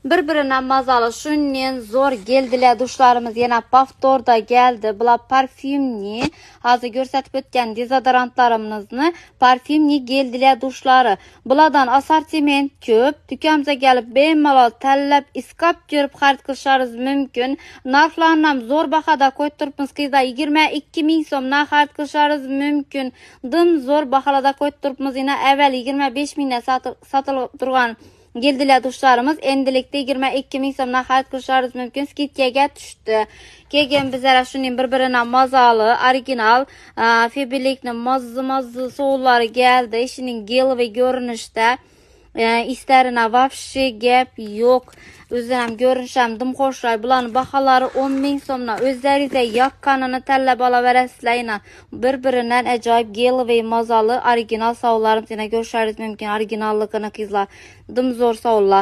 Bir-birinden mazalı şunnin zor geldiler duşlarımız yana paftorda geldi. Bula parfümni hazır gösterip ötken dezodorantlarımızı parfümni geldiler duşları. Buladan asortiment köp. Dükanımıza gelip bemalol tanlap iskap görüp xarid qilishariz mümkün. Narxlarni zor bahada qo'yib turibmiz. Kızda 22 ming so'mdan xarid qilishariz mümkün. Dim zor bahalada qo'yib turibmiz. Yine evvel 25 mingdan satılıp turgan geldiler duşlarımız endilikte 22 ming so'mdan xarid qilishariz mümkün. Skidkaga tushdi. Keyin bizlar shuning bir-biridan mazalı, original, febrilikni mazza so'lari geldi. İşinin gel ve görünüşte isterine vapşi gap yok. Özlerem görünüşem dım hoşlar. Bulanın bahaları 10 ming so'mdan özlerize yakkanını tanlab olaverasizlar. Bir-birinden acayip gel ve mazalı original so'llarimiz yine görüşeriz mümkün. Originallıkını kızlar. Dım zor so'llar.